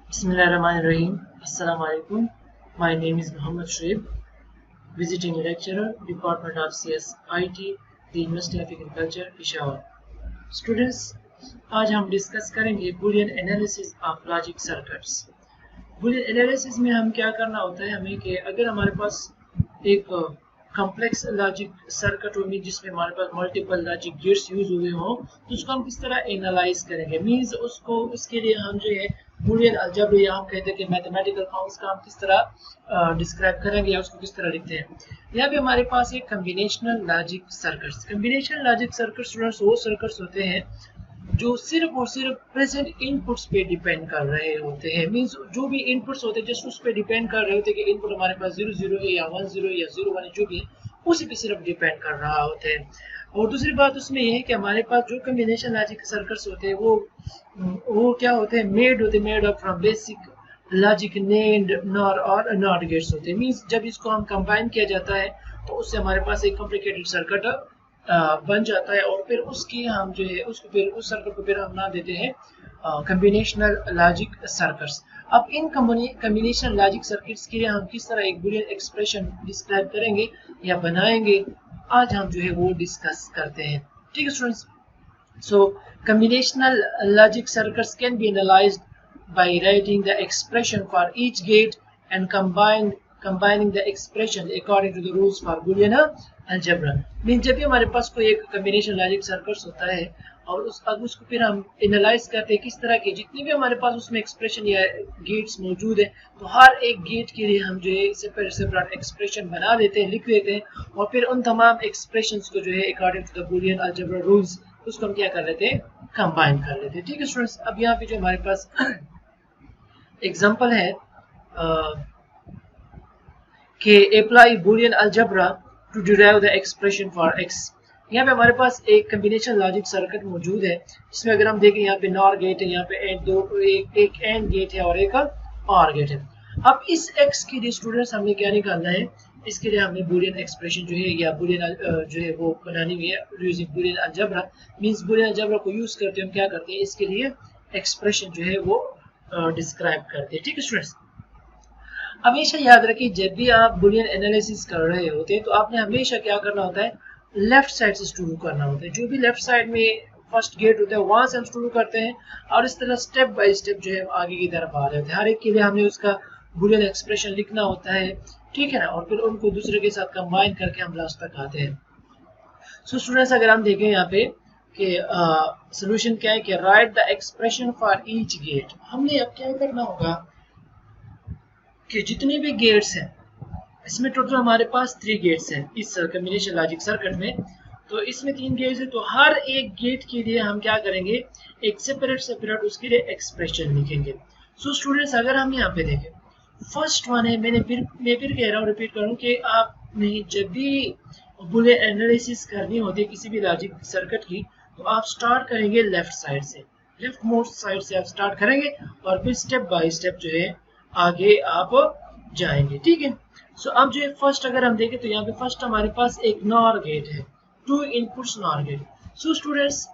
Bismillahirrahmanirrahim. Assalamu alaikum. My name is Muhammad Shoaib, visiting lecturer, Department of CS IT, the University of Agriculture, Peshawar. Students, आज हम discuss करेंगे Boolean analysis of logic circuits. Boolean analysis में हम क्या करना होता है हमें कि अगर हमारे पास एक कॉम्प्लेक्स लॉजिक सर्किट होगी जिसमें हमारे पास मल्टीपल लॉजिक गेट्स यूज हुए हों तो उसको हम किस तरह एनालाइज करेंगे, मींस उसको इसके लिए हम जो है बुलियन अलजेब्रा या हम कहते हैं कि मैथमेटिकल फॉर्म्स का हम किस तरह डिस्क्राइब करेंगे या उसको किस तरह लिखते हैं। यहाँ पे हमारे पास एक combinational logic circuits. Combinational logic circuits students वो सर्किट्स होते हैं जो सिर्फ और सिर्फ प्रेजेंट इनपुट्स पे डिपेंड कर रहे होते हैं, मींस जो भी इनपुट्स होते हैं जस्ट उस पे डिपेंड कर रहे होते हैं कि इनपुट हमारे पास 0 0 है या 1 0 या 0 1 जो भी उसी पे सिर्फ डिपेंड कर रहा होते हैं। और दूसरी बात उसमें यह है कि हमारे पास जो कॉम्बिनेशन लॉजिक सर्किट्स होते हैं वो क्या होते हैं, made up from basic logic named nor और नॉट गेट्स होते हैं, मींस जब इसको हम कंबाइन किया जाता है तो उससे हमारे पास एक कॉम्प्लिकेटेड सर्किट बन जाता है और फिर उसकी हम जो है उसको फिर उस सर्किट को फिर हम नाम देते हैं कॉम्बिनेशनल लॉजिक सर्किट्स। अब इन कॉम्बिनेशन लॉजिक सर्किट्स के लिए हम किस तरह एक बुलियन एक्सप्रेशन डिस्क्राइब करेंगे या बनाएंगे, आज हम जो है वो डिस्कस करते हैं। ठीक है students, so combinational logic circuits can be analyzed by writing the expression for each gate and combining the expression according to the rules for Boolean algebra। Mean जब भी हमारे पास कोई एक कॉम्बिनेशन लॉजिक सर्किट्स होता है और उसको फिर हम एनालाइज करते हैं किस तरह के जितनी भी हमारे पास उसमें एक्सप्रेशन या गेट्स मौजूद है तो हर एक गेट के लिए हम जो है सेपरेट एक्सप्रेशन बना देते हैं, लिख देते हैं और फिर उन तमाम एक्सप्रेशंस को जो है according to the Boolean algebra rules उसको हम क्या कर लेते हैं, कंबाइन कर लेते हैं। ठीक है स्टूडेंट्स, अब यहाँ पे जो हमारे पास एग्जांपल है कि apply Boolean algebra to derive the expression for x। यहाँ पे हमारे पास एक कॉम्बिनेशन लॉजिक सर्किट मौजूद है जिसमें अगर हम देखें यहाँ पे नॉर गेट है, यहाँ पे एक एंड गेट है और एक और गेट है। अब इस x के लिए स्टूडेंट्स हमने क्या निकालना है, इसके लिए हमने बूलियन एक्सप्रेशन जो है या बूलियन जो है वो बनानी हुई है using Boolean algebra. Means Boolean algebra को यूज करते हम क्या करते हैं, इसके लिए एक्सप्रेशन जो है वो डिस्क्राइब करते हैं। ठीक है स्टूडेंट्स, हमेशा याद रखिए जब भी आप बुलियन एनालिसिस कर रहे होते हैं तो आपने हमेशा क्या करना होता है, लेफ्ट साइड से शुरू करना होता है। जो भी लेफ्ट साइड में फर्स्ट गेट होता है वहां से हम शुरू करते हैं और इस तरह स्टेप बाय स्टेप जो है आगे की तरफ आ रहे होते हैं। हर एक के लिए हमने उसका बुलियन एक्सप्रेशन लिखना होता है, ठीक है ना, और फिर उनको दूसरे के साथ कंबाइन करके हम लास्ट तक आते हैं। सो स्टूडेंट्स, अगर हम देखें यहाँ पे कि सोल्यूशन क्या है कि write the expression for each gate. हमने अब क्या करना होगा कि जितने भी गेट्स हैं इसमें टोटल हमारे पास 3 गेट्स हैं इस कॉम्बिनेशन लॉजिक सर्किट में, तो इसमें 3 गेट्स हैं तो हर एक गेट के लिए हम क्या करेंगे, एक सेपरेट उसके लिए एक्सप्रेशन लिखेंगे। सो स्टूडेंट्स, अगर हम यहाँ पे देखें फर्स्ट वन है, मैं फिर कह रहा हूँ, रिपीट करूँ कि आपने जब भी बुलियन एनालिसिस करनी होती है किसी भी लॉजिक सर्किट की तो आप स्टार्ट करेंगे लेफ्ट साइड से, लेफ्ट मोस्ट साइड से आप स्टार्ट करेंगे और फिर स्टेप बाय स्टेप जो है आगे आप जाएंगे। ठीक है, सो अब जो है फर्स्ट अगर हम देखें तो यहाँ पे फर्स्ट हमारे पास एक नॉर गेट है, 2 inputs NOR gate. So students,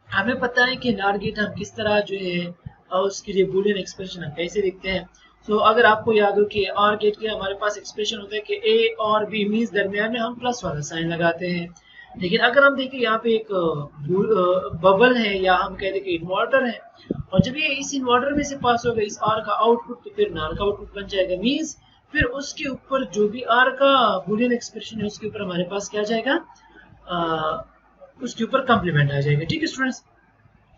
हमें पता है कि नॉर गेट हम किस तरह जो है उसके लिए बूलियन एक्सप्रेशन हम कैसे लिखते हैं। सो अगर आपको याद हो कि और गेट के हमारे पास एक्सप्रेशन होता है कि ए और बी मींस दरमियान में हम प्लस वाला साइन लगाते हैं। लेकिन अगर हम देखें यहाँ पे एक बबल है या हम कहते हैं कि इन्वर्टर है और जब ये इस इन्वर्टर में से पास होगा इस आर का आउटपुट तो फिर नॉर का आउटपुट बन जाएगा, मींस फिर उसके ऊपर जो भी आर का बूलियन एक्सप्रेशन है उसके ऊपर हमारे पास क्या जाएगा, उसके ऊपर कॉम्प्लीमेंट आ जाएगा। ठीक है स्टूडेंट्स,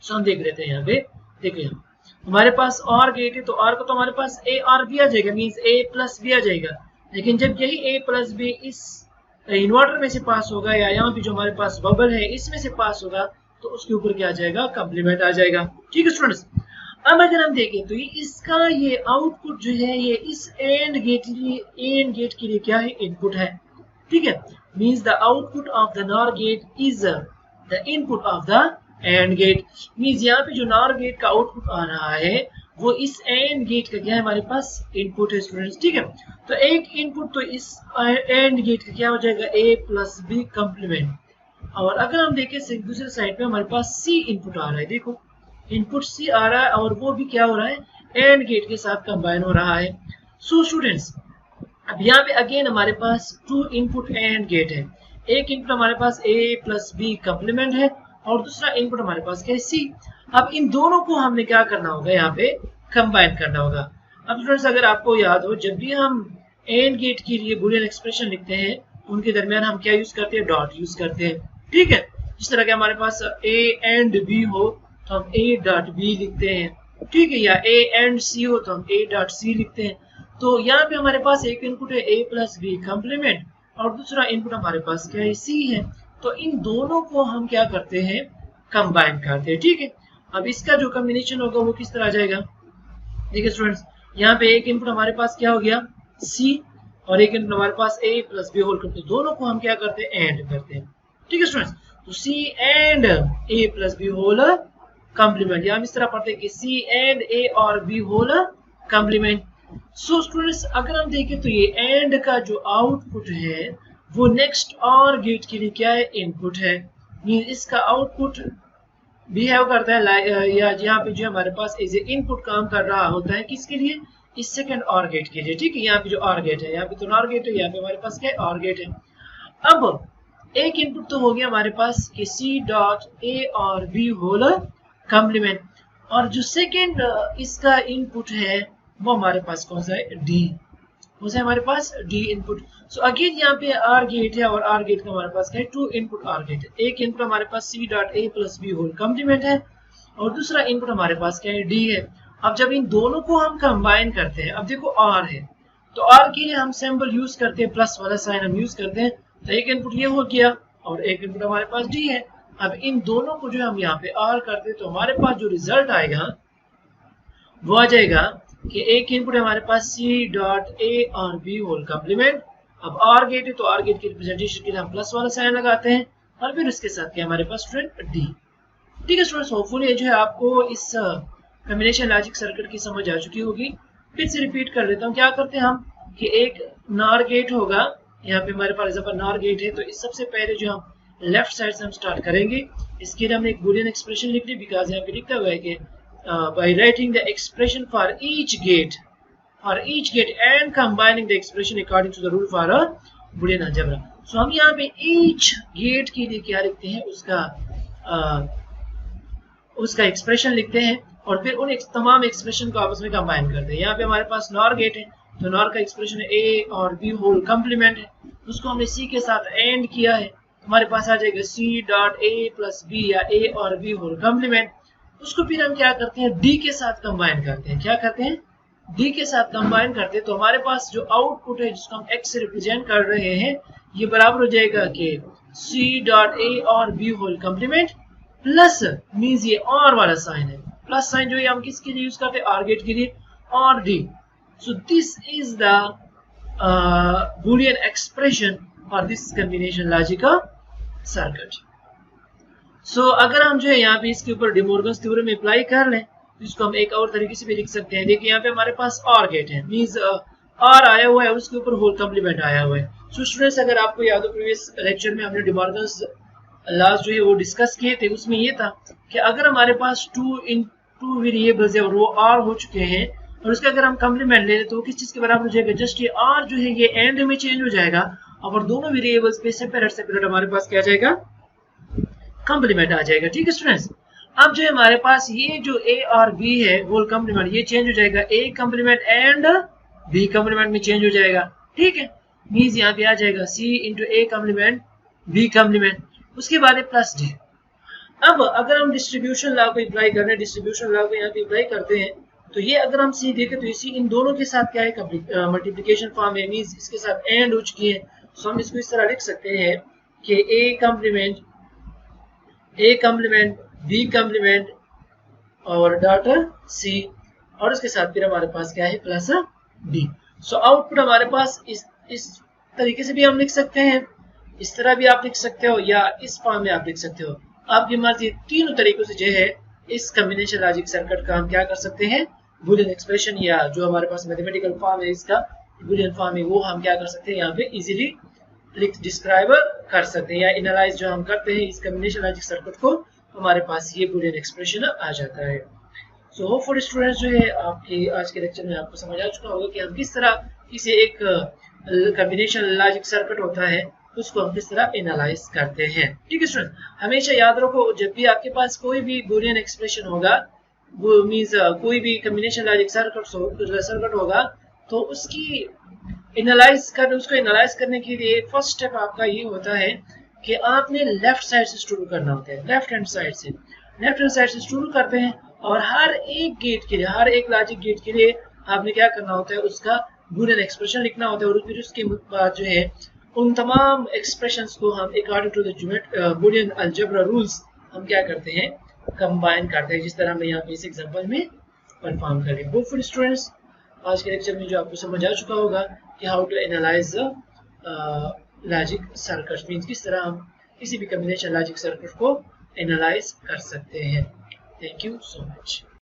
सो हम देख लेते हैं यहाँ पे, देखिए यहाँ हमारे पास और गेट है तो आर को तो हमारे पास ए आर भी आ जाएगा, मींस ए प्लस भी आ जाएगा। लेकिन जब यही ए प्लस बी इस इन्वर्टर में से पास होगा या यहाँ पे जो हमारे पास बबल है इसमें से पास होगा तो उसके ऊपर क्या आ जाएगा, कॉम्प्लीमेंट आ जाएगा। ठीक है स्टूडेंट्स, अब अगर हम देखें तो इसका ये आउटपुट जो है ये इस एंड गेट के लिए क्या है, इनपुट है। ठीक है, means the output of the NOR gate is the input of the AND gate. Means यहाँ पे जो नॉर गेट का आउटपुट आ रहा है वो इस एंड गेट का क्या है, हमारे पास इनपुट है स्टूडेंट्स। ठीक है, तो एक इनपुट तो इस एंड गेट का क्या हो जाएगा, ए प्लस बी कॉम्प्लीमेंट। और अगर हम देखें दूसरे साइड पे हमारे पास सी इनपुट आ रहा है, देखो इनपुट सी आ रहा है और वो भी क्या हो रहा है, एंड गेट के साथ कंबाइन हो रहा है। सो स्टूडेंट्स, अब यहाँ पे अगेन हमारे पास 2 इनपुट एंड गेट है। एक इनपुट हमारे पास a प्लस बी कॉम्प्लीमेंट है और दूसरा इनपुट हमारे पास क्या है c। अब इन दोनों को हमने क्या करना होगा, यहाँ पे कंबाइन करना होगा। अब स्टूडेंट्स, अगर आपको याद हो, जब भी हम एंड गेट के लिए बूलियन एक्सप्रेशन लिखते हैं उनके दरमियान हम क्या यूज करते हैं, डॉट यूज करते हैं। ठीक है, जिस तरह के हमारे पास a एंड b हो तो हम a डॉट b लिखते हैं, ठीक है, या a एंड c हो तो हम a डॉट c लिखते हैं। तो यहाँ पे हमारे पास एक इनपुट है a प्लस बी कॉम्प्लीमेंट और दूसरा इनपुट हमारे पास क्या है, c है। तो इन दोनों को हम क्या करते हैं, कंबाइन करते हैं। ठीक है, अब इसका जो कॉम्बिनेशन होगा वो किस तरह आ जाएगा, देखिए स्टूडेंट्स, यहाँ पे एक इनपुट हमारे पास क्या हो गया, c, और एक इनपुट हमारे पास a प्लस बी होल करते हैं। दोनों को हम क्या करते हैं, एंड करते हैं। ठीक है स्टूडेंट्स, तो c and a plus B whole complement, या हम इस तरह पढ़ते हैं कि c एंड a और b whole complement. So students, अगर हम देखें तो ये एंड का जो आउटपुट है वो नेक्स्ट और गेट के लिए क्या है, इनपुट है। इसका आउटपुट बिहेव करता है या यहाँ पे जो हमारे पास एज ए इनपुट काम कर रहा होता है, किसके लिए, इस सेकंड और गेट के लिए। ठीक है, यहाँ पे जो और गेट है, यहाँ पे तो नॉर गेट है, यहाँ पे हमारे पास क्या है, और गेट है। अब एक इनपुट तो हो गया हमारे पास कि c डॉट a और b होल कॉम्प्लीमेंट, और जो सेकंड इसका इनपुट है वो हमारे पास कौन सा है, d, कौन सा है हमारे पास, d इनपुट। सो अगेन यहाँ पे r गेट है और r गेट का हमारे पास क्या है, 2 इनपुट r गेट है। एक इनपुट हमारे पास c dot a plus b whole complement है और दूसरा इनपुट हमारे पास क्या है, d है। अब जब इन दोनों को हम कंबाइन करते हैं, अब देखो r है तो r के लिए हम सिंबल यूज करते हैं, प्लस वाला साइन हम यूज करते हैं। तो एक इनपुट ये हो गया और एक इनपुट हमारे पास d है। अब इन दोनों को जो हम यहाँ पे r करते हैं तो हमारे पास जो रिजल्ट आएगा वो आ जाएगा कि एक इनपुट हमारे पास c डॉट a और b होल कॉम्प्लीमेंट। अब r गेट है तो r गेट की रिप्रेजेंटेशन के लिए हम प्लस वाला साइन लगाते हैं और फिर उसके साथ क्या हमारे पास स्टूडेंट d। ठीक है स्टूडेंट्स, होपफुली जो है आपको इस कॉम्बिनेशन लॉजिक सर्किट की समझ आ चुकी होगी। फिर से रिपीट कर लेता हूँ, क्या करते हैं हम कि एक नॉर गेट होगा, यहाँ पे हमारे पास एग्जांपल नॉर गेट है, तो इस सबसे पहले जो हम लेफ्ट साइड से हम स्टार्ट करेंगे। इसके लिए हमने एक बूलियन एक्सप्रेशन लिख ली, बिकॉज यहाँ पे लिखा हुआ है कि by writing the expression for each gate and combining the expression according to the rule for a boolean algebra। so हम यहाँ पे each gate के लिए क्या लिखते हैं, उसका एक्सप्रेशन लिखते हैं और फिर उन तमाम एक्सप्रेशन को आपस में कंबाइन करते हैं। यहाँ पे हमारे पास नॉर गेट है तो नॉर का एक्सप्रेशन a और b होल कॉम्प्लीमेंट है, उसको हमने c के साथ एंड किया है, हमारे पास आ जाएगा c dot a plus b या a और b होल कॉम्प्लीमेंट। उसको फिर हम क्या करते हैं, d के साथ कंबाइन करते हैं। क्या करते हैं, d के साथ कंबाइन करते हैं तो हमारे पास जो आउटपुट है जिसको हम x से रिप्रेजेंट कर रहे हैं ये बराबर हो जाएगा कि c डॉट a और b whole complement plus means ये और वाला साइन है, प्लस साइन जो है हम किसके लिए यूज करते हैं, r गेट के लिए, और d। So this is the Boolean expression for this combination logic circuit. So अगर हम जो है यहाँ पे इसके ऊपर डिमोर्गन्स थ्योरम अप्लाई कर लें तो इसको हम एक और तरीके से भी लिख सकते हैं। देखिए यहाँ पे हमारे पास और गेट है, मींस और आया हुआ है उसके ऊपर होल कॉम्प्लीमेंट आया हुआ है। सो स्टूडेंट्स, अगर आपको याद हो प्रीवियस लेक्चर में हमने डिमोर्गन्स लॉज जो है वो डिस्कस किए थे, उसमें ये था कि अगर हमारे पास टू वेरिएबल्स है और वो r हो चुके हैं और उसका अगर हम कॉम्प्लीमेंट ले लें तो वो किस चीज के बराबर हो जाएगा, जस्ट ये r जो है ये एंड में चेंज हो जाएगा और दोनों वेरिएबल्स पे सेपरेट हमारे पास क्या जाएगा, कॉम्प्लीमेंट आ जाएगा। ठीक है स्टूडेंट्स, अब जो हमारे पास ये जो a और b है होल कॉम्प्लीमेंट ये चेंज हो जाएगा, a complement and b complement में चेंज हो जाएगा। ठीक है, मींस यहाँ पे आ जाएगा c into a complement b complement, उसके बाद प्लस d। अब अगर हम डिस्ट्रीब्यूशन लॉ को अप्लाई कर रहे हैं, डिस्ट्रीब्यूशन लॉ को यहाँ पे अप्लाई करते हैं तो ये अगर हम c देखें तो ये c इन दोनों के साथ क्या है, मल्टीप्लिकेशन फॉर्म है, मींस इसके साथ एंड हो चुकी है। सो हम इसको इस तरह लिख सकते हैं कि a कॉम्प्लीमेंट b कॉम्प्लीमेंट और डॉट c और उसके साथ फिर हमारे पास क्या है, प्लस d। सो आउटपुट हमारे पास इस तरीके से भी हम लिख सकते हैं, इस तरह भी आप लिख सकते हो या इस फॉर्म में आप लिख सकते हो, आपकी मर्जी। तीनों तरीकों से जो है इस कॉम्बिनेशन लॉजिक सर्किट का हम क्या कर सकते हैं, बूलियन एक्सप्रेशन या जो हमारे पास मैथमेटिकल फॉर्म है इसका बूलियन फॉर्म है वो हम क्या कर सकते हैं, यहाँ पे इजीली डिस्क्राइब कर सकते हैं या एनालाइज जो हम करते हैं इस कॉम्बिनेशन लॉजिक सर्किट को, हमारे पास ये बूलियन एक्सप्रेशन आ जाता है। सो होपफुल स्टूडेंट्स जो है आपके आज के लेक्चर में आपको समझ आ चुका होगा कि हम किस तरह किसी एक कॉम्बिनेशन लॉजिक सर्किट होता है उसको हम किस तरह एनालाइज करते हैं। ठीक है स्टूडेंट, हमेशा याद रखो जब भी आपके पास कोई भी बूलियन एक्सप्रेशन होगा, वो मींस कोई भी कॉम्बिनेशन लॉजिक सर्किट होगा, तो उसको एनालाइज करने के लिए फर्स्ट स्टेप आपका ये होता है कि आपने लेफ्ट साइड से शुरू करना होता है। लेफ्ट हैंड साइड से शुरू करते हैं और हर एक गेट के लिए, हर एक लॉजिक गेट के लिए आपने क्या करना होता है, उसका बूलियन एक्सप्रेशन लिखना होता है और फिर उसके बाद जो है उन तमाम एक्सप्रेशंस को हम according to the Boolean algebra rules हम क्या करते हैं, कंबाइन करते हैं, जिस तरह हम यहाँ पे इस एग्जांपल में परफॉर्म करें। होपफुल स्टूडेंट्स, आज के लेक्चर में जो आपको समझ आ चुका होगा कि how to analyse logic circuit, means किस तरह हम किसी भी कॉम्बिनेशन लॉजिक सर्किट को एनालाइज कर सकते हैं। Thank you so much.